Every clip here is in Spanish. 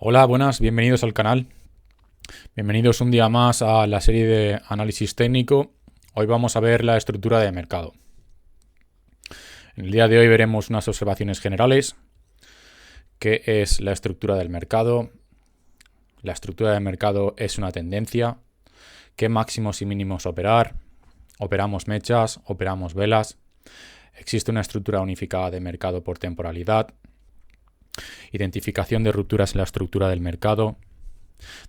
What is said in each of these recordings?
Hola, buenas, bienvenidos al canal. Bienvenidos un día más a la serie de análisis técnico. Hoy vamos a ver la estructura de mercado. En el día de hoy veremos unas observaciones generales. ¿Qué es la estructura del mercado? La estructura del mercado es una tendencia. ¿Qué máximos y mínimos operar? ¿Operamos mechas? ¿Operamos velas? ¿Existe una estructura unificada de mercado por temporalidad? Identificación de rupturas en la estructura del mercado.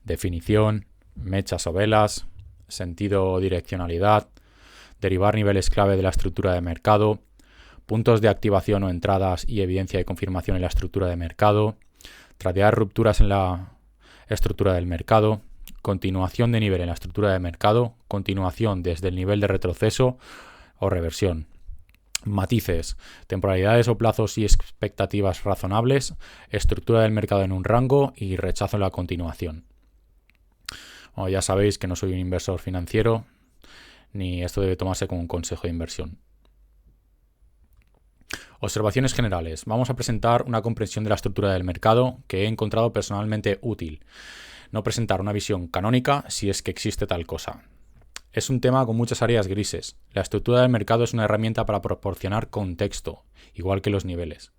Definición, mechas o velas, sentido o direccionalidad, derivar niveles clave de la estructura de mercado, puntos de activación o entradas y evidencia de confirmación en la estructura de mercado, tradear rupturas en la estructura del mercado, continuación de nivel en la estructura de mercado, continuación desde el nivel de retroceso o reversión. Matices, temporalidades o plazos y expectativas razonables, estructura del mercado en un rango y rechazo en la continuación. Bueno, ya sabéis que no soy un inversor financiero, ni esto debe tomarse como un consejo de inversión. Observaciones generales. Vamos a presentar una comprensión de la estructura del mercado que he encontrado personalmente útil. No presentar una visión canónica si es que existe tal cosa. Es un tema con muchas áreas grises. La estructura del mercado es una herramienta para proporcionar contexto, igual que los niveles.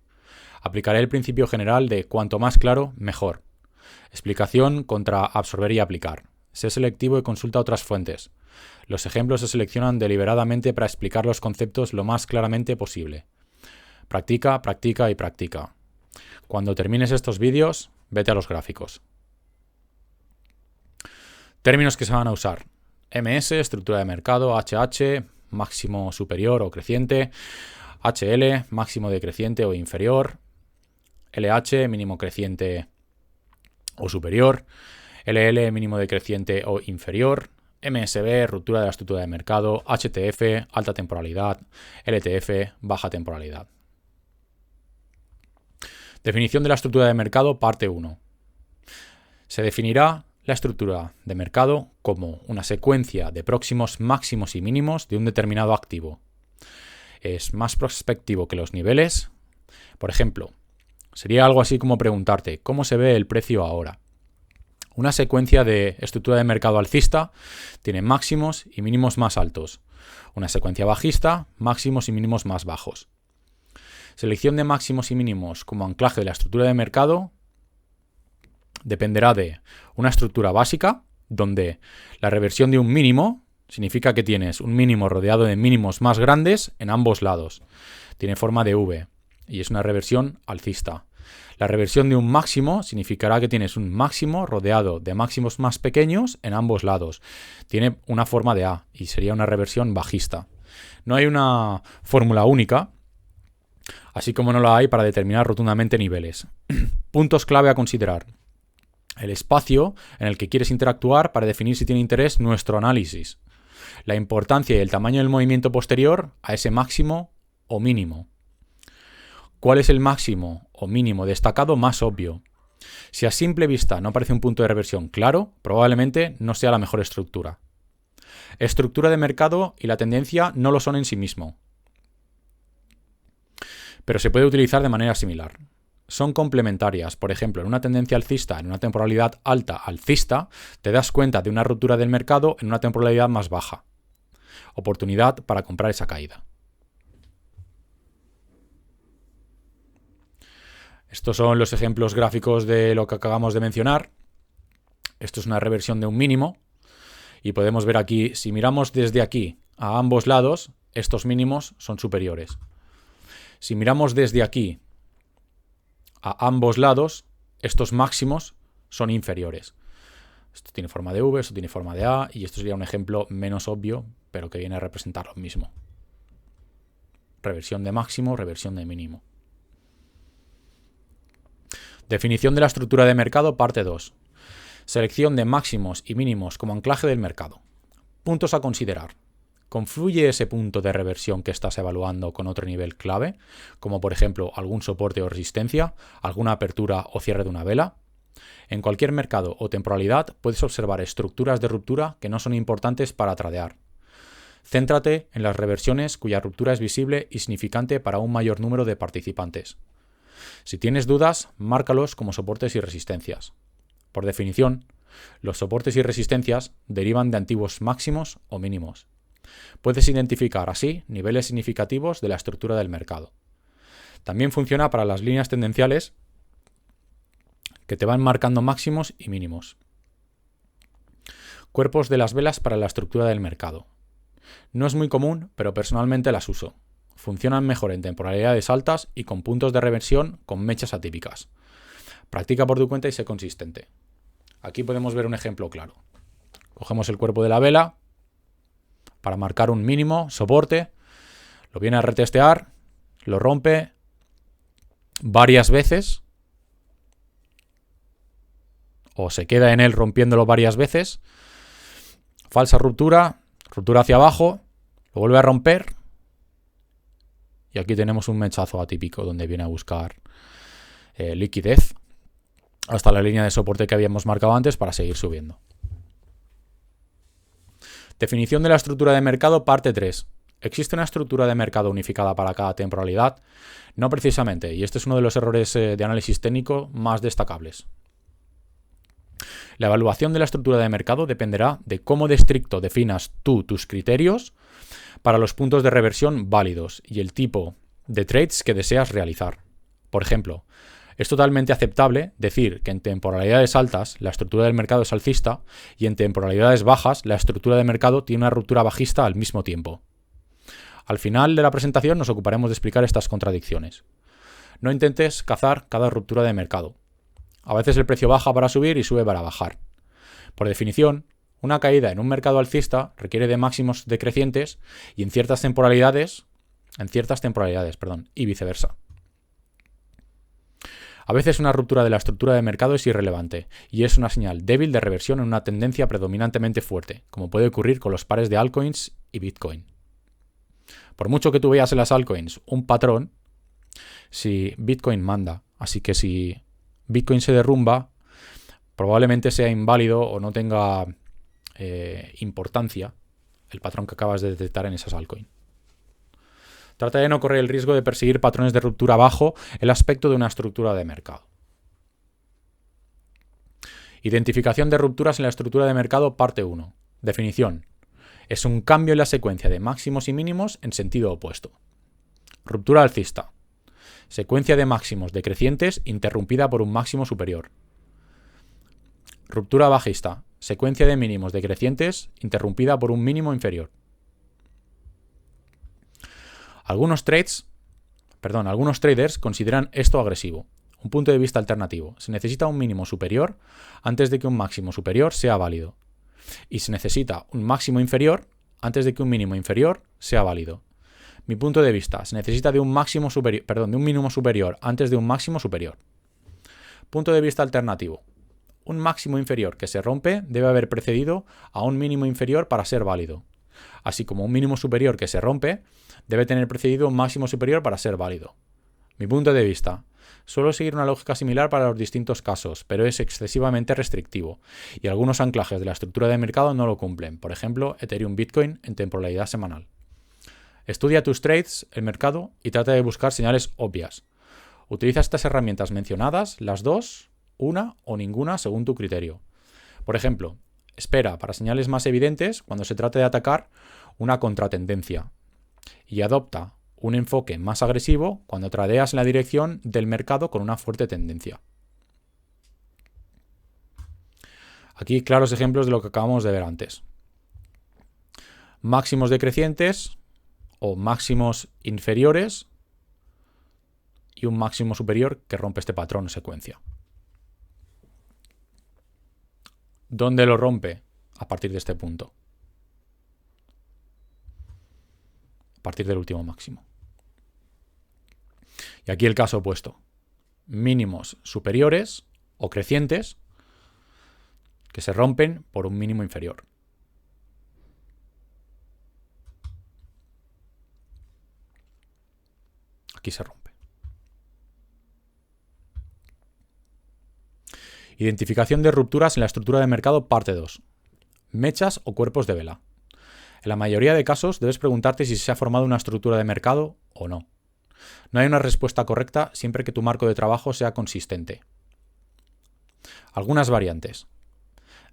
Aplicaré el principio general de cuanto más claro, mejor. Explicación contra absorber y aplicar. Sé selectivo y consulta otras fuentes. Los ejemplos se seleccionan deliberadamente para explicar los conceptos lo más claramente posible. Practica, practica y practica. Cuando termines estos vídeos, vete a los gráficos. Términos que se van a usar. MS, estructura de mercado, HH, máximo superior o creciente, HL, máximo decreciente o inferior, LH, mínimo creciente o superior, LL, mínimo decreciente o inferior, MSB, ruptura de la estructura de mercado, HTF, alta temporalidad, LTF, baja temporalidad. Definición de la estructura de mercado, parte 1. Se definirá la estructura de mercado como una secuencia de próximos máximos y mínimos de un determinado activo. Es más prospectivo que los niveles. Por ejemplo, sería algo así como preguntarte ¿cómo se ve el precio ahora? Una secuencia de estructura de mercado alcista tiene máximos y mínimos más altos. Una secuencia bajista, máximos y mínimos más bajos. Selección de máximos y mínimos como anclaje de la estructura de mercado dependerá de una estructura básica, donde la reversión de un mínimo significa que tienes un mínimo rodeado de mínimos más grandes en ambos lados. Tiene forma de V y es una reversión alcista. La reversión de un máximo significará que tienes un máximo rodeado de máximos más pequeños en ambos lados. Tiene una forma de A y sería una reversión bajista. No hay una fórmula única, así como no la hay para determinar rotundamente niveles. Puntos clave a considerar. El espacio en el que quieres interactuar para definir si tiene interés nuestro análisis. La importancia y el tamaño del movimiento posterior a ese máximo o mínimo. ¿Cuál es el máximo o mínimo destacado más obvio? Si a simple vista no parece un punto de reversión claro, probablemente no sea la mejor estructura. Estructura de mercado y la tendencia no lo son en sí mismo, pero se puede utilizar de manera similar. Son complementarias. Por ejemplo, en una tendencia alcista, en una temporalidad alta alcista, te das cuenta de una ruptura del mercado en una temporalidad más baja. Oportunidad para comprar esa caída. Estos son los ejemplos gráficos de lo que acabamos de mencionar. Esto es una reversión de un mínimo. Y podemos ver aquí, si miramos desde aquí a ambos lados, estos mínimos son superiores. Si miramos desde aquí a ambos lados, estos máximos son inferiores. Esto tiene forma de V, esto tiene forma de A, y esto sería un ejemplo menos obvio, pero que viene a representar lo mismo. Reversión de máximo, reversión de mínimo. Definición de la estructura de mercado, parte 2. Selección de máximos y mínimos como anclaje del mercado. Puntos a considerar. ¿Confluye ese punto de reversión que estás evaluando con otro nivel clave, como por ejemplo algún soporte o resistencia, alguna apertura o cierre de una vela? En cualquier mercado o temporalidad puedes observar estructuras de ruptura que no son importantes para tradear. Céntrate en las reversiones cuya ruptura es visible y significante para un mayor número de participantes. Si tienes dudas, márcalos como soportes y resistencias. Por definición, los soportes y resistencias derivan de antiguos máximos o mínimos. Puedes identificar así niveles significativos de la estructura del mercado. También funciona para las líneas tendenciales que te van marcando máximos y mínimos. Cuerpos de las velas para la estructura del mercado. No es muy común, pero personalmente las uso. Funcionan mejor en temporalidades altas y con puntos de reversión con mechas atípicas. Practica por tu cuenta y sé consistente. Aquí podemos ver un ejemplo claro. Cogemos el cuerpo de la vela para marcar un mínimo soporte, lo viene a retestear, lo rompe varias veces o se queda en él rompiéndolo varias veces, falsa ruptura, ruptura hacia abajo, lo vuelve a romper y aquí tenemos un mechazo atípico donde viene a buscar liquidez hasta la línea de soporte que habíamos marcado antes para seguir subiendo. Definición de la estructura de mercado, parte 3. ¿Existe una estructura de mercado unificada para cada temporalidad? No precisamente, y este es uno de los errores de análisis técnico más destacables. La evaluación de la estructura de mercado dependerá de cómo de estricto definas tú tus criterios para los puntos de reversión válidos y el tipo de trades que deseas realizar. Por ejemplo, es totalmente aceptable decir que en temporalidades altas la estructura del mercado es alcista y en temporalidades bajas la estructura de mercado tiene una ruptura bajista al mismo tiempo. Al final de la presentación nos ocuparemos de explicar estas contradicciones. No intentes cazar cada ruptura de mercado. A veces el precio baja para subir y sube para bajar. Por definición, una caída en un mercado alcista requiere de máximos decrecientes y en ciertas temporalidades, y viceversa. A veces una ruptura de la estructura de mercado es irrelevante y es una señal débil de reversión en una tendencia predominantemente fuerte, como puede ocurrir con los pares de altcoins y Bitcoin. Por mucho que tú veas en las altcoins un patrón, si Bitcoin manda, así que si Bitcoin se derrumba, probablemente sea inválido o no tenga importancia el patrón que acabas de detectar en esas altcoins. Trata de no correr el riesgo de perseguir patrones de ruptura bajo el aspecto de una estructura de mercado. Identificación de rupturas en la estructura de mercado, parte 1. Definición. Es un cambio en la secuencia de máximos y mínimos en sentido opuesto. Ruptura alcista. Secuencia de máximos decrecientes interrumpida por un máximo superior. Ruptura bajista. Secuencia de mínimos decrecientes interrumpida por un mínimo inferior. Algunos traders consideran esto agresivo. Un punto de vista alternativo. Se necesita un mínimo superior antes de que un máximo superior sea válido. Y se necesita un máximo inferior antes de que un mínimo inferior sea válido. Mi punto de vista, se necesita de un mínimo superior antes de un máximo superior. Punto de vista alternativo. Un máximo inferior que se rompe debe haber precedido a un mínimo inferior para ser válido. Así como un mínimo superior que se rompe debe tener precedido un máximo superior para ser válido. Mi punto de vista. Suelo seguir una lógica similar para los distintos casos, pero es excesivamente restrictivo, y algunos anclajes de la estructura de mercado no lo cumplen, por ejemplo, Ethereum Bitcoin en temporalidad semanal. Estudia tus trades, el mercado, y trata de buscar señales obvias. Utiliza estas herramientas mencionadas, las dos, una o ninguna según tu criterio. Por ejemplo, espera para señales más evidentes cuando se trate de atacar una contratendencia y adopta un enfoque más agresivo cuando tradeas en la dirección del mercado con una fuerte tendencia. Aquí claros ejemplos de lo que acabamos de ver antes. Máximos decrecientes o máximos inferiores y un máximo superior que rompe este patrón o secuencia. ¿Dónde lo rompe? A partir de este punto. A partir del último máximo. Y aquí el caso opuesto. Mínimos superiores o crecientes que se rompen por un mínimo inferior. Aquí se rompe. Identificación de rupturas en la estructura de mercado, parte 2. Mechas o cuerpos de vela. En la mayoría de casos debes preguntarte si se ha formado una estructura de mercado o no. No hay una respuesta correcta siempre que tu marco de trabajo sea consistente. Algunas variantes.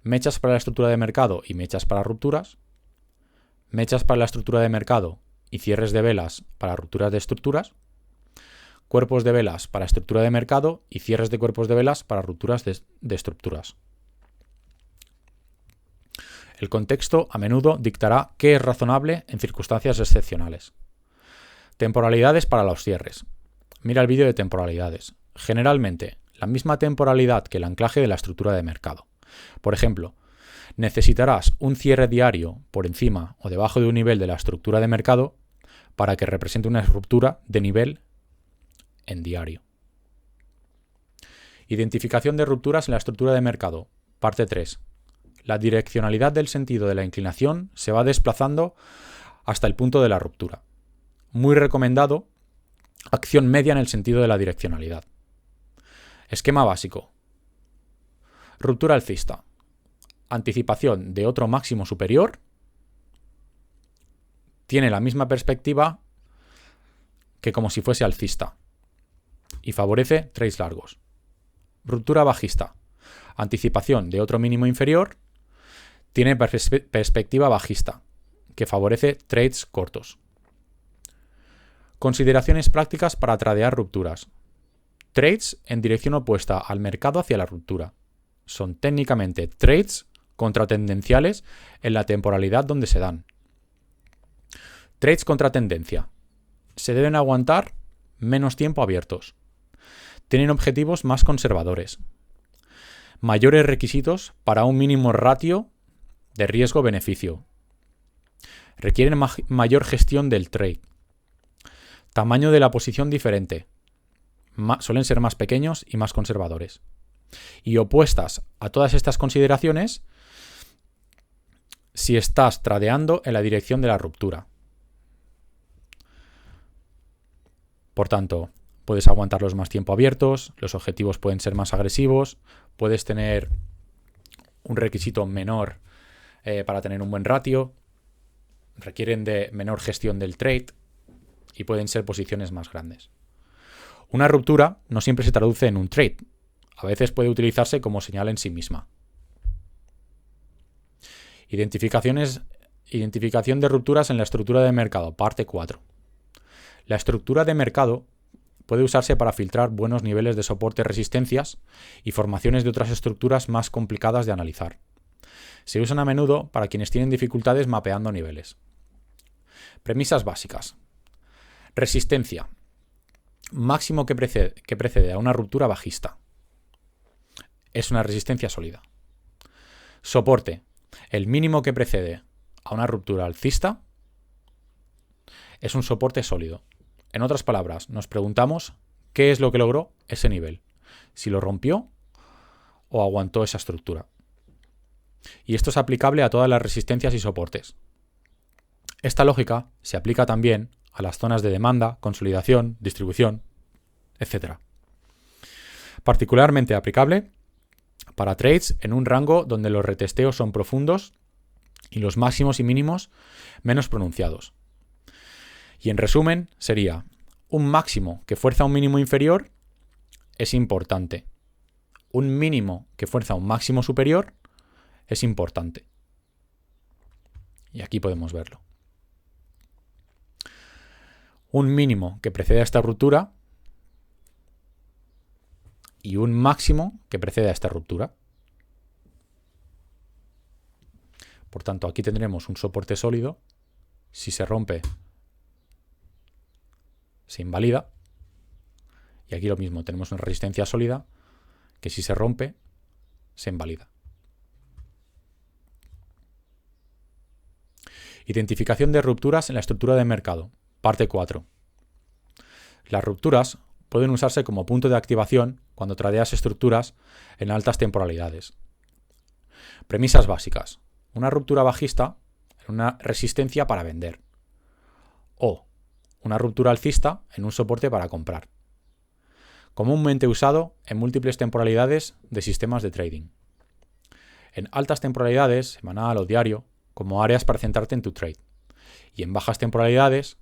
Mechas para la estructura de mercado y mechas para rupturas. Mechas para la estructura de mercado y cierres de velas para rupturas de estructuras. Cuerpos de velas para estructura de mercado y cierres de cuerpos de velas para rupturas de estructuras. El contexto a menudo dictará qué es razonable en circunstancias excepcionales. Temporalidades para los cierres. Mira el vídeo de temporalidades. Generalmente, la misma temporalidad que el anclaje de la estructura de mercado. Por ejemplo, necesitarás un cierre diario por encima o debajo de un nivel de la estructura de mercado para que represente una ruptura de nivel en diario. Identificación de rupturas en la estructura de mercado. Parte 3. La direccionalidad del sentido de la inclinación se va desplazando hasta el punto de la ruptura. Muy recomendado, acción media en el sentido de la direccionalidad. Esquema básico. Ruptura alcista. Anticipación de otro máximo superior. Tiene la misma perspectiva que como si fuese alcista. Y favorece trades largos. Ruptura bajista. Anticipación de otro mínimo inferior. Tiene perspectiva bajista, que favorece trades cortos. Consideraciones prácticas para tradear rupturas. Trades en dirección opuesta al mercado hacia la ruptura. Son técnicamente trades contratendenciales en la temporalidad donde se dan. Trades contra tendencia. Se deben aguantar menos tiempo abiertos. Tienen objetivos más conservadores. Mayores requisitos para un mínimo ratio de riesgo-beneficio. Requieren mayor gestión del trade. Tamaño de la posición diferente. Suelen ser más pequeños y más conservadores. Y opuestas a todas estas consideraciones, si estás tradeando en la dirección de la ruptura. Por tanto, puedes aguantarlos más tiempo abiertos, los objetivos pueden ser más agresivos, puedes tener un requisito menor para tener un buen ratio, requieren de menor gestión del trade y pueden ser posiciones más grandes. Una ruptura no siempre se traduce en un trade, a veces puede utilizarse como señal en sí misma. Identificación de rupturas en la estructura de mercado, parte 4. La estructura de mercado puede usarse para filtrar buenos niveles de soporte-resistencias y formaciones de otras estructuras más complicadas de analizar. Se usan a menudo para quienes tienen dificultades mapeando niveles. Premisas básicas. Resistencia. Máximo que precede a una ruptura bajista. Es una resistencia sólida. Soporte. El mínimo que precede a una ruptura alcista es un soporte sólido. En otras palabras, nos preguntamos qué es lo que logró ese nivel. Si lo rompió o aguantó esa estructura. Y esto es aplicable a todas las resistencias y soportes. Esta lógica se aplica también a las zonas de demanda, consolidación, distribución, etc. Particularmente aplicable para trades en un rango donde los retesteos son profundos y los máximos y mínimos menos pronunciados. Y en resumen sería, un máximo que fuerza un mínimo inferior es importante. Un mínimo que fuerza un máximo superior es importante. Y aquí podemos verlo. Un mínimo que precede a esta ruptura y un máximo que precede a esta ruptura. Por tanto, aquí tendremos un soporte sólido. Si se rompe, se invalida. Y aquí lo mismo, tenemos una resistencia sólida que si se rompe, se invalida. Identificación de rupturas en la estructura de mercado. Parte 4. Las rupturas pueden usarse como punto de activación cuando tradeas estructuras en altas temporalidades. Premisas básicas. Una ruptura bajista en una resistencia para vender. O una ruptura alcista en un soporte para comprar. Comúnmente usado en múltiples temporalidades de sistemas de trading. En altas temporalidades, semanal o diario, como áreas para centrarte en tu trade. Y en bajas temporalidades,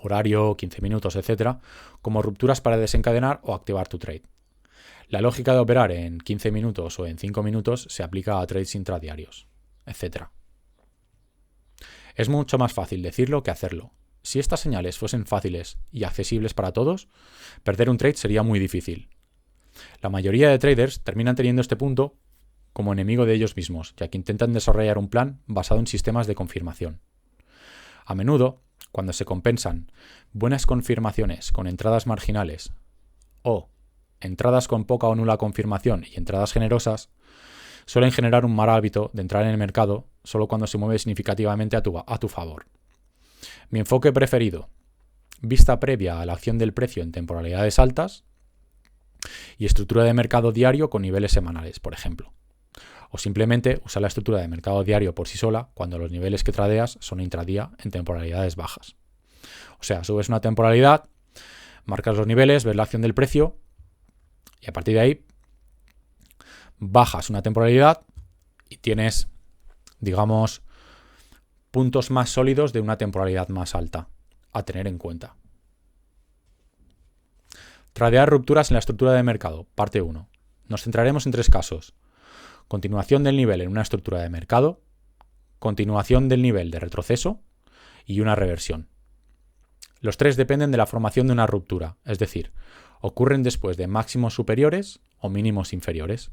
horario, 15 minutos, etcétera, como rupturas para desencadenar o activar tu trade. La lógica de operar en 15 minutos o en 5 minutos se aplica a trades intradiarios, etcétera. Es mucho más fácil decirlo que hacerlo. Si estas señales fuesen fáciles y accesibles para todos, perder un trade sería muy difícil. La mayoría de traders terminan teniendo este punto como enemigo de ellos mismos, ya que intentan desarrollar un plan basado en sistemas de confirmación. A menudo, cuando se compensan buenas confirmaciones con entradas marginales o entradas con poca o nula confirmación y entradas generosas, suelen generar un mal hábito de entrar en el mercado solo cuando se mueve significativamente a tu favor. Mi enfoque preferido: vista previa a la acción del precio en temporalidades altas y estructura de mercado diario con niveles semanales, por ejemplo. O simplemente usar la estructura de mercado diario por sí sola cuando los niveles que tradeas son intradía en temporalidades bajas. O sea, subes una temporalidad, marcas los niveles, ves la acción del precio y a partir de ahí bajas una temporalidad y tienes, digamos, puntos más sólidos de una temporalidad más alta a tener en cuenta. Tradear rupturas en la estructura de mercado, parte 1. Nos centraremos en 3 casos: continuación del nivel en una estructura de mercado, continuación del nivel de retroceso y una reversión. Los 3 dependen de la formación de una ruptura, es decir, ocurren después de máximos superiores o mínimos inferiores.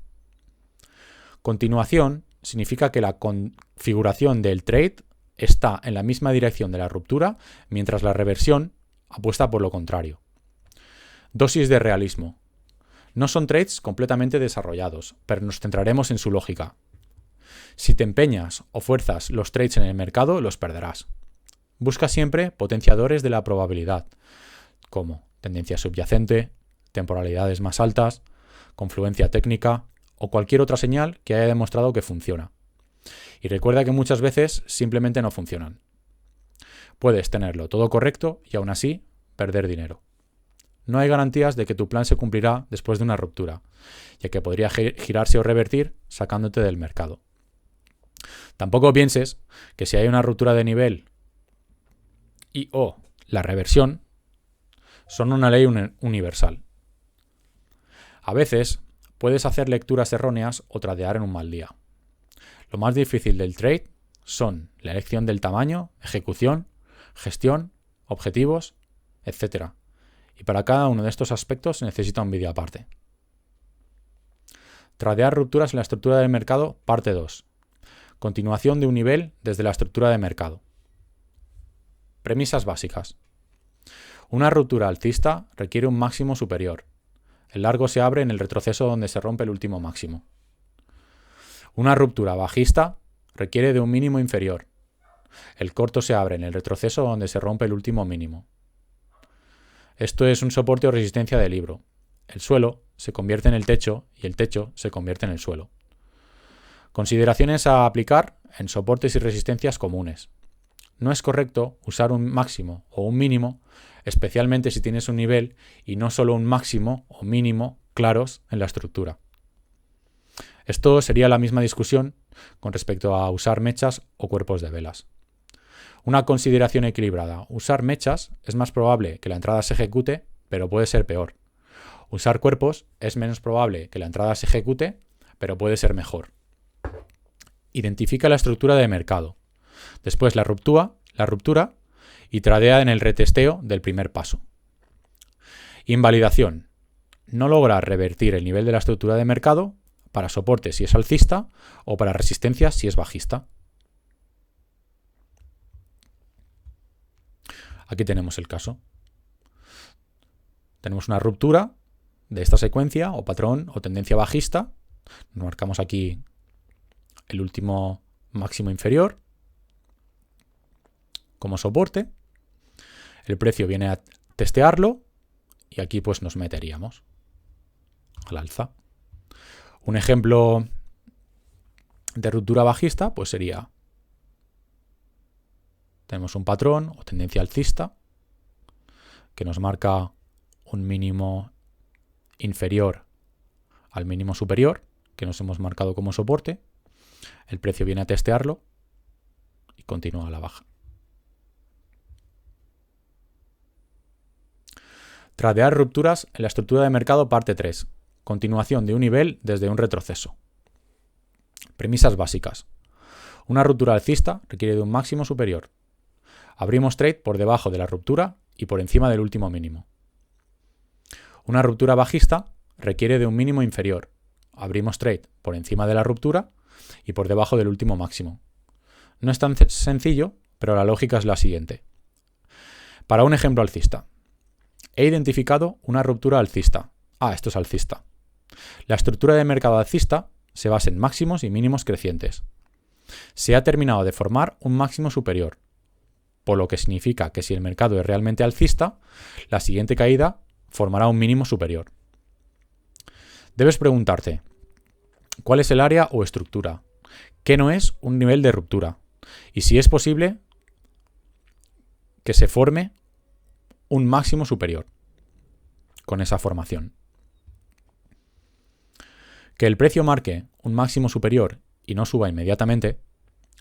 Continuación significa que la configuración del trade está en la misma dirección de la ruptura, mientras la reversión apuesta por lo contrario. Dosis de realismo. No son trades completamente desarrollados, pero nos centraremos en su lógica. Si te empeñas o fuerzas los trades en el mercado, los perderás. Busca siempre potenciadores de la probabilidad, como tendencia subyacente, temporalidades más altas, confluencia técnica o cualquier otra señal que haya demostrado que funciona. Y recuerda que muchas veces simplemente no funcionan. Puedes tenerlo todo correcto y aún así perder dinero. No hay garantías de que tu plan se cumplirá después de una ruptura, ya que podría girarse o revertir sacándote del mercado. Tampoco pienses que si hay una ruptura de nivel y/o la reversión son una ley universal. A veces puedes hacer lecturas erróneas o tradear en un mal día. Lo más difícil del trade son la elección del tamaño, ejecución, gestión, objetivos, etc. Y para cada uno de estos aspectos se necesita un vídeo aparte. Tradear rupturas en la estructura del mercado, parte 2. Continuación de un nivel desde la estructura de mercado. Premisas básicas. Una ruptura alcista requiere un máximo superior. El largo se abre en el retroceso donde se rompe el último máximo. Una ruptura bajista requiere de un mínimo inferior. El corto se abre en el retroceso donde se rompe el último mínimo. Esto es un soporte o resistencia de libro. El suelo se convierte en el techo y el techo se convierte en el suelo. Consideraciones a aplicar en soportes y resistencias comunes. No es correcto usar un máximo o un mínimo, especialmente si tienes un nivel y no solo un máximo o mínimo claros en la estructura. Esto sería la misma discusión con respecto a usar mechas o cuerpos de velas. Una consideración equilibrada. Usar mechas es más probable que la entrada se ejecute, pero puede ser peor. Usar cuerpos es menos probable que la entrada se ejecute, pero puede ser mejor. Identifica la estructura de mercado. Después la ruptura y tradea en el retesteo del primer paso. Invalidación. No lograr revertir el nivel de la estructura de mercado para soporte si es alcista o para resistencia si es bajista. Aquí tenemos el caso. Tenemos una ruptura de esta secuencia o patrón o tendencia bajista. Marcamos aquí el último máximo inferior como soporte. El precio viene a testearlo y aquí pues nos meteríamos al alza. Un ejemplo de ruptura bajista pues sería: tenemos un patrón o tendencia alcista que nos marca un mínimo inferior al mínimo superior que nos hemos marcado como soporte. El precio viene a testearlo y continúa a la baja. Tradear rupturas en la estructura de mercado parte 3. Continuación de un nivel desde un retroceso. Premisas básicas. Una ruptura alcista requiere de un máximo superior. Abrimos trade por debajo de la ruptura y por encima del último mínimo. Una ruptura bajista requiere de un mínimo inferior. Abrimos trade por encima de la ruptura y por debajo del último máximo. No es tan sencillo, pero la lógica es la siguiente. Para un ejemplo alcista, he identificado una ruptura alcista. Esto es alcista. La estructura de mercado alcista se basa en máximos y mínimos crecientes. Se ha terminado de formar un máximo superior, por lo que significa que si el mercado es realmente alcista, la siguiente caída formará un mínimo superior. Debes preguntarte, ¿cuál es el área o estructura? ¿Qué no es un nivel de ruptura? Y si es posible que se forme un máximo superior con esa formación. Que el precio marque un máximo superior y no suba inmediatamente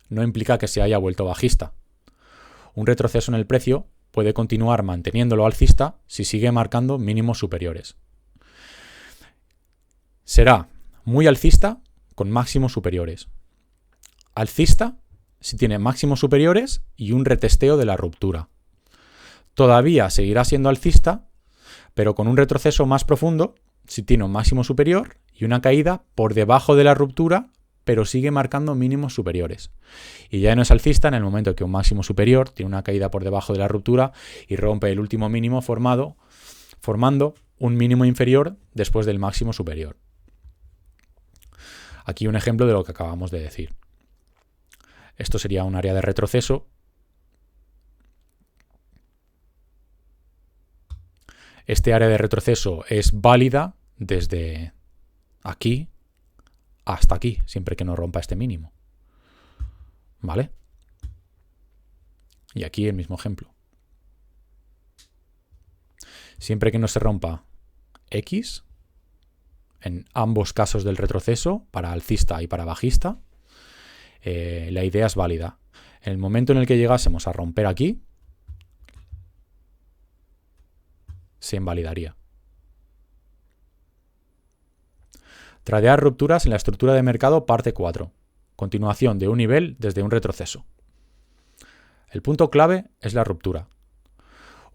no implica que se haya vuelto bajista. Un retroceso en el precio puede continuar manteniéndolo alcista si sigue marcando mínimos superiores. Será muy alcista con máximos superiores. Alcista si tiene máximos superiores y un retesteo de la ruptura. Todavía seguirá siendo alcista, pero con un retroceso más profundo si tiene un máximo superior y una caída por debajo de la ruptura, pero sigue marcando mínimos superiores. Y ya no es alcista en el momento que un máximo superior tiene una caída por debajo de la ruptura y rompe el último mínimo formando un mínimo inferior después del máximo superior. Aquí un ejemplo de lo que acabamos de decir. Esto sería un área de retroceso. Este área de retroceso es válida desde aquí hasta aquí, siempre que no rompa este mínimo. ¿Vale? Y aquí el mismo ejemplo. Siempre que no se rompa X, en ambos casos del retroceso, para alcista y para bajista, la idea es válida. En el momento en el que llegásemos a romper aquí, se invalidaría. Tradear rupturas en la estructura de mercado parte 4. Continuación de un nivel desde un retroceso. El punto clave es la ruptura.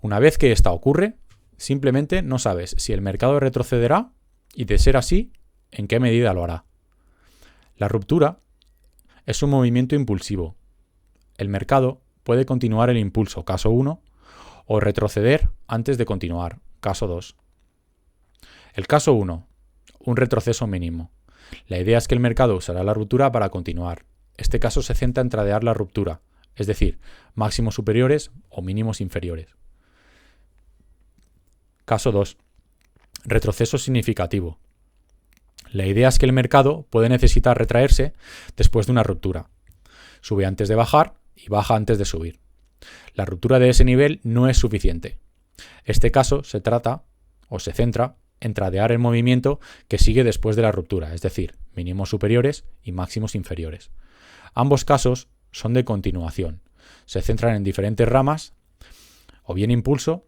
Una vez que esta ocurre, simplemente no sabes si el mercado retrocederá y, de ser así, en qué medida lo hará. La ruptura es un movimiento impulsivo. El mercado puede continuar el impulso, caso 1, o retroceder antes de continuar, caso 2. El caso 1, un retroceso mínimo. La idea es que el mercado usará la ruptura para continuar. Este caso se centra en tradear la ruptura, es decir, máximos superiores o mínimos inferiores. Caso 2, retroceso significativo. La idea es que el mercado puede necesitar retraerse después de una ruptura. Sube antes de bajar y baja antes de subir. La ruptura de ese nivel no es suficiente. Este caso se centra en tradear el movimiento que sigue después de la ruptura, es decir, mínimos superiores y máximos inferiores. Ambos casos son de continuación. Se centran en diferentes ramas, o bien impulso,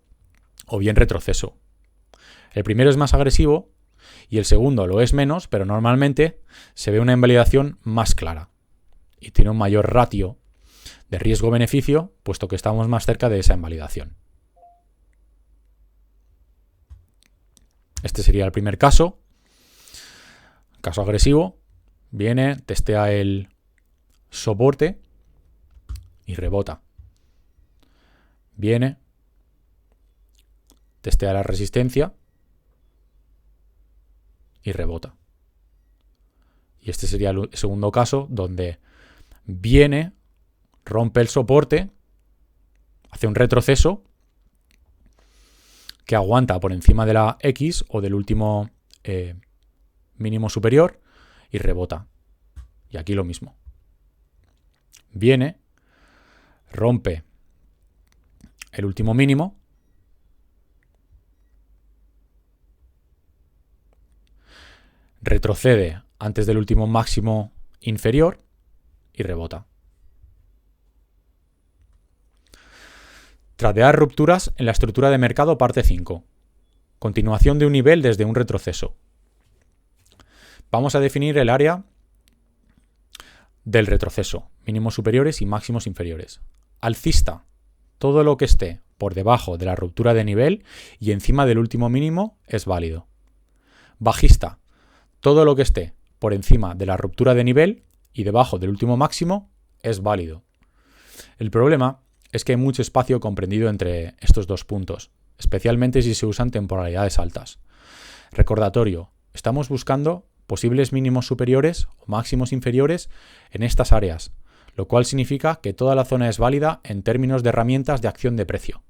o bien retroceso. El primero es más agresivo y el segundo lo es menos, pero normalmente se ve una invalidación más clara y tiene un mayor ratio de riesgo-beneficio, puesto que estamos más cerca de esa invalidación. Este sería el primer caso. Caso agresivo. Viene, testea el soporte y rebota. Viene, testea la resistencia y rebota. Y este sería el segundo caso, donde viene, rompe el soporte, hace un retroceso que aguanta por encima de la X o del último mínimo superior y rebota. Y aquí lo mismo. Viene, rompe el último mínimo, retrocede antes del último máximo inferior y rebota. Tradear rupturas en la estructura de mercado parte 5. Continuación de un nivel desde un retroceso. Vamos a definir el área del retroceso, mínimos superiores y máximos inferiores. Alcista, todo lo que esté por debajo de la ruptura de nivel y encima del último mínimo es válido. Bajista, todo lo que esté por encima de la ruptura de nivel y debajo del último máximo es válido. El problema es que hay mucho espacio comprendido entre estos dos puntos, especialmente si se usan temporalidades altas. Recordatorio, estamos buscando posibles mínimos superiores o máximos inferiores en estas áreas, lo cual significa que toda la zona es válida en términos de herramientas de acción de precio.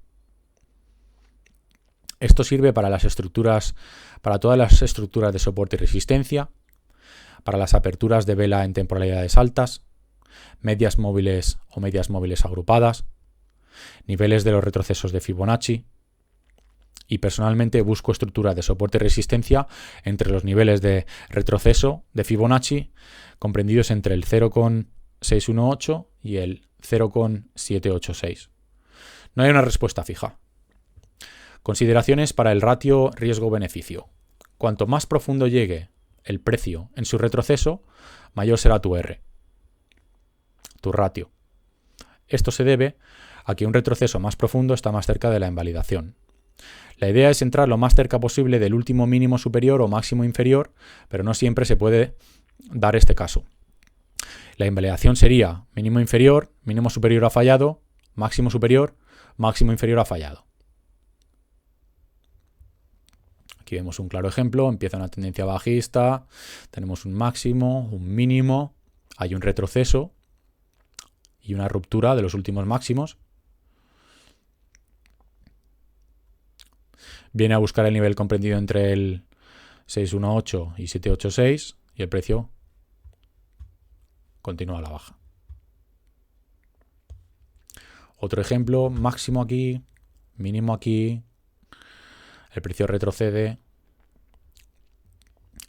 Esto sirve para todas las estructuras de soporte y resistencia, para las aperturas de vela en temporalidades altas, medias móviles o medias móviles agrupadas, niveles de los retrocesos de Fibonacci, y personalmente busco estructuras de soporte y resistencia entre los niveles de retroceso de Fibonacci comprendidos entre el 0,618 y el 0,786. No hay una respuesta fija. Consideraciones para el ratio riesgo-beneficio. Cuanto más profundo llegue el precio en su retroceso, mayor será tu R, tu ratio. Esto se debe a que un retroceso más profundo está más cerca de la invalidación. La idea es entrar lo más cerca posible del último mínimo superior o máximo inferior, pero no siempre se puede dar este caso. La invalidación sería mínimo superior ha fallado, máximo inferior ha fallado. Aquí vemos un claro ejemplo, empieza una tendencia bajista, tenemos un máximo, un mínimo, hay un retroceso y una ruptura de los últimos máximos. Viene a buscar el nivel comprendido entre el 618 y 786 y el precio continúa a la baja. Otro ejemplo, máximo aquí, mínimo aquí, el precio retrocede,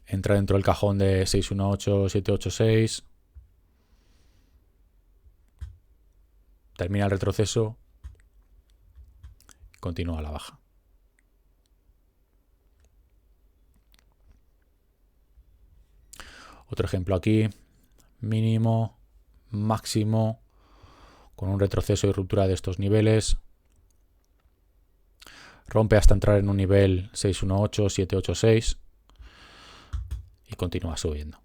entra dentro del cajón de 618, 786, termina el retroceso, continúa a la baja. Otro ejemplo aquí, mínimo, máximo, con un retroceso y ruptura de estos niveles. Rompe hasta entrar en un nivel 618, 786 y continúa subiendo.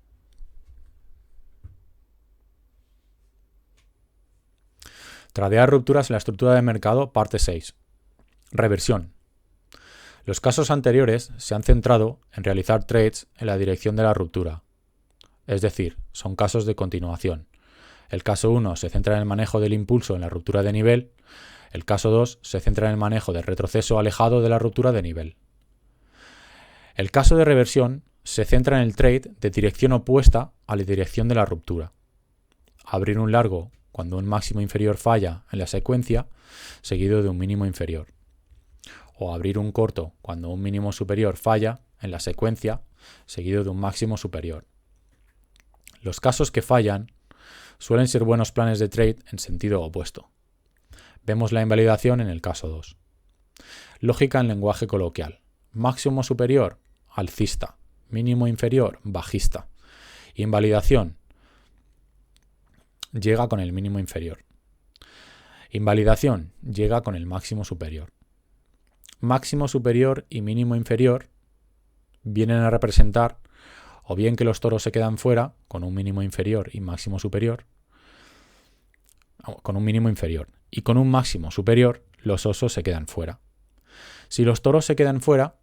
Tradear rupturas en la estructura de mercado, parte 6. Reversión. Los casos anteriores se han centrado en realizar trades en la dirección de la ruptura. Es decir, son casos de continuación. El caso 1 se centra en el manejo del impulso en la ruptura de nivel. El caso 2 se centra en el manejo del retroceso alejado de la ruptura de nivel. El caso de reversión se centra en el trade de dirección opuesta a la dirección de la ruptura. Abrir un largo cuando un máximo inferior falla en la secuencia, seguido de un mínimo inferior. O abrir un corto cuando un mínimo superior falla en la secuencia, seguido de un máximo superior. Los casos que fallan suelen ser buenos planes de trade en sentido opuesto. Vemos la invalidación en el caso 2. Lógica en lenguaje coloquial. Máximo superior, alcista. Mínimo inferior, bajista. Invalidación. Llega con el mínimo inferior. Invalidación. Llega con el máximo superior. Máximo superior y mínimo inferior vienen a representar o bien que los toros se quedan fuera con un mínimo inferior y máximo superior, con un mínimo inferior, y con un máximo superior los osos se quedan fuera. Si los toros se quedan fuera,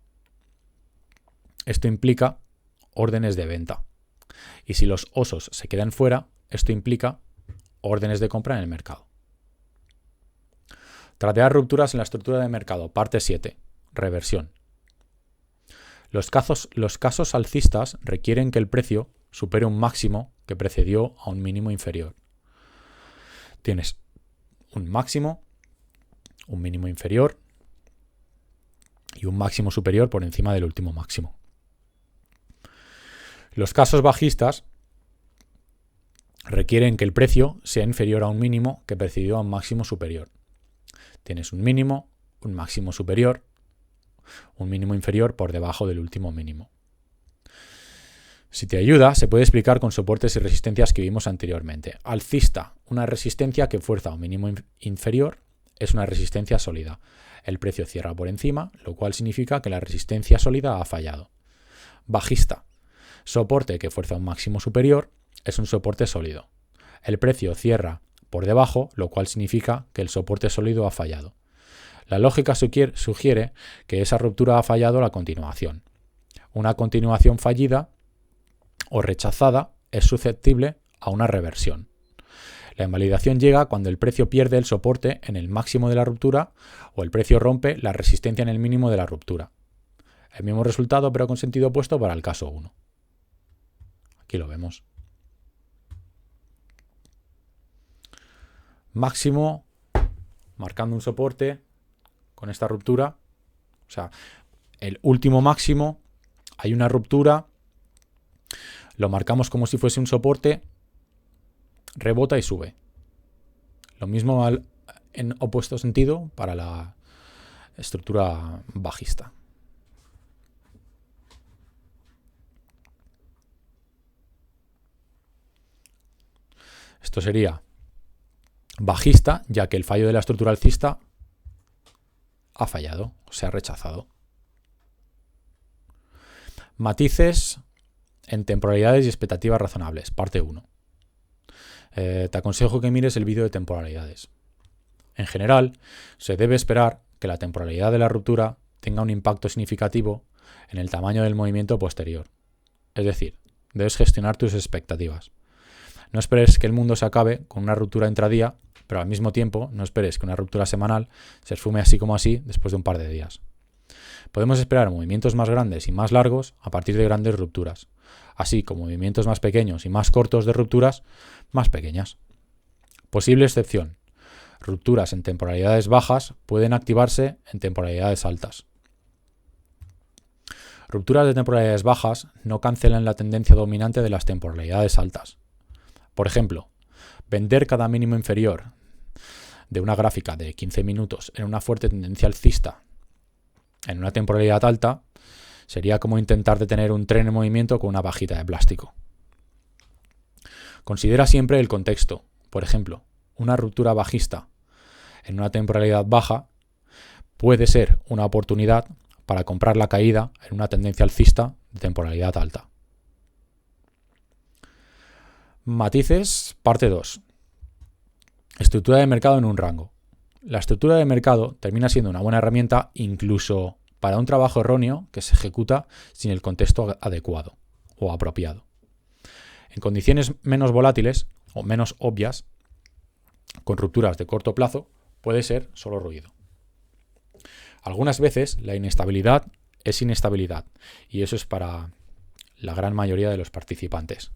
esto implica órdenes de venta. Y si los osos se quedan fuera, esto implica órdenes de compra en el mercado. Tradear rupturas en la estructura de mercado, parte 7. Reversión. Los casos alcistas requieren que el precio supere un máximo que precedió a un mínimo inferior. Tienes un máximo, un mínimo inferior y un máximo superior por encima del último máximo. Los casos bajistas requieren que el precio sea inferior a un mínimo que precedió a un máximo superior. Tienes un mínimo, un máximo superior, un mínimo inferior por debajo del último mínimo. Si te ayuda, se puede explicar con soportes y resistencias que vimos anteriormente. Alcista, una resistencia que fuerza un mínimo inferior, es una resistencia sólida. El precio cierra por encima, lo cual significa que la resistencia sólida ha fallado. Bajista, soporte que fuerza un máximo superior, es un soporte sólido. El precio cierra por debajo, lo cual significa que el soporte sólido ha fallado. La lógica sugiere que esa ruptura ha fallado la continuación. Una continuación fallida o rechazada es susceptible a una reversión. La invalidación llega cuando el precio pierde el soporte en el máximo de la ruptura o el precio rompe la resistencia en el mínimo de la ruptura. El mismo resultado pero con sentido opuesto para el caso 1. Aquí lo vemos. Máximo, marcando un soporte con esta ruptura. O sea, el último máximo, hay una ruptura, lo marcamos como si fuese un soporte, rebota y sube. Lo mismo en opuesto sentido para la estructura bajista. Esto sería bajista, ya que el fallo de la estructura alcista ha fallado, se ha rechazado. Matices en temporalidades y expectativas razonables, parte 1. Te aconsejo que mires el vídeo de temporalidades. En general, se debe esperar que la temporalidad de la ruptura tenga un impacto significativo en el tamaño del movimiento posterior. Es decir, debes gestionar tus expectativas. No esperes que el mundo se acabe con una ruptura intradía, pero al mismo tiempo no esperes que una ruptura semanal se esfume así como así después de un par de días. Podemos esperar movimientos más grandes y más largos a partir de grandes rupturas, así como movimientos más pequeños y más cortos de rupturas más pequeñas. Posible excepción: rupturas en temporalidades bajas pueden activarse en temporalidades altas. Rupturas de temporalidades bajas no cancelan la tendencia dominante de las temporalidades altas. Por ejemplo, vender cada mínimo inferior de una gráfica de 15 minutos en una fuerte tendencia alcista en una temporalidad alta sería como intentar detener un tren en movimiento con una pajita de plástico. Considera siempre el contexto. Por ejemplo, una ruptura bajista en una temporalidad baja puede ser una oportunidad para comprar la caída en una tendencia alcista de temporalidad alta. Matices, parte 2. Estructura de mercado en un rango. La estructura de mercado termina siendo una buena herramienta incluso para un trabajo erróneo que se ejecuta sin el contexto adecuado o apropiado. En condiciones menos volátiles o menos obvias, con rupturas de corto plazo, puede ser solo ruido. Algunas veces la inestabilidad es inestabilidad y eso es para la gran mayoría de los participantes.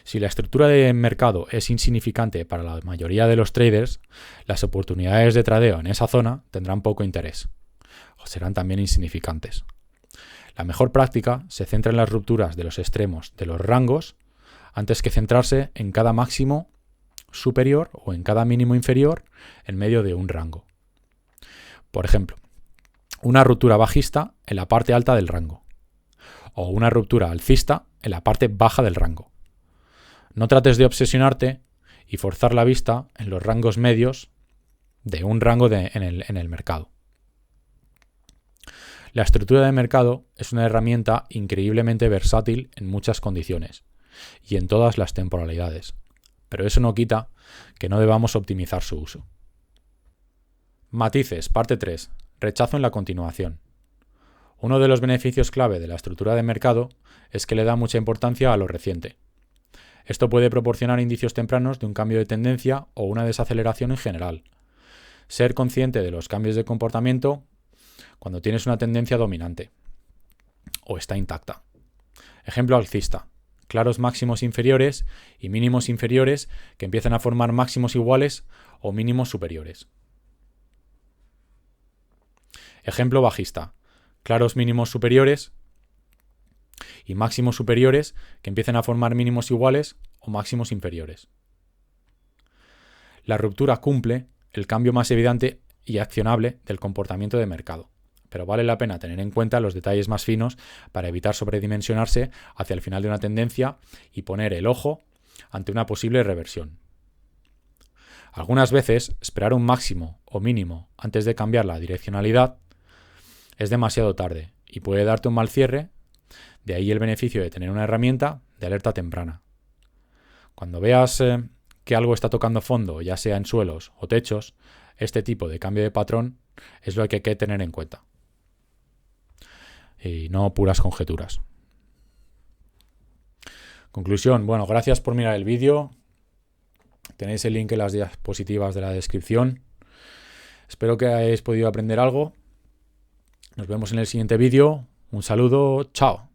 Si la estructura de mercado es insignificante para la mayoría de los traders, las oportunidades de tradeo en esa zona tendrán poco interés o serán también insignificantes. La mejor práctica se centra en las rupturas de los extremos de los rangos antes que centrarse en cada máximo superior o en cada mínimo inferior en medio de un rango. Por ejemplo, una ruptura bajista en la parte alta del rango o una ruptura alcista en la parte baja del rango. No trates de obsesionarte y forzar la vista en los rangos medios de un rango en el mercado. La estructura de mercado es una herramienta increíblemente versátil en muchas condiciones y en todas las temporalidades, pero eso no quita que no debamos optimizar su uso. Matices, parte 3. Rechazo en la continuación. Uno de los beneficios clave de la estructura de mercado es que le da mucha importancia a lo reciente. Esto puede proporcionar indicios tempranos de un cambio de tendencia o una desaceleración en general. Ser consciente de los cambios de comportamiento cuando tienes una tendencia dominante o está intacta. Ejemplo alcista: claros máximos inferiores y mínimos inferiores que empiezan a formar máximos iguales o mínimos superiores. Ejemplo bajista: claros mínimos superiores y máximos superiores que empiecen a formar mínimos iguales o máximos inferiores. La ruptura cumple el cambio más evidente y accionable del comportamiento de mercado. pero vale la pena tener en cuenta los detalles más finos para evitar sobredimensionarse hacia el final de una tendencia y poner el ojo ante una posible reversión. Algunas veces, esperar un máximo o mínimo antes de cambiar la direccionalidad es demasiado tarde y puede darte un mal cierre, de ahí el beneficio de tener una herramienta de alerta temprana. Cuando veas que algo está tocando fondo, ya sea en suelos o techos, este tipo de cambio de patrón es lo que hay que tener en cuenta. Y no puras conjeturas. Conclusión, bueno, gracias por mirar el vídeo. Tenéis el link en las diapositivas de la descripción. Espero que hayáis podido aprender algo. Nos vemos en el siguiente vídeo. Un saludo, chao.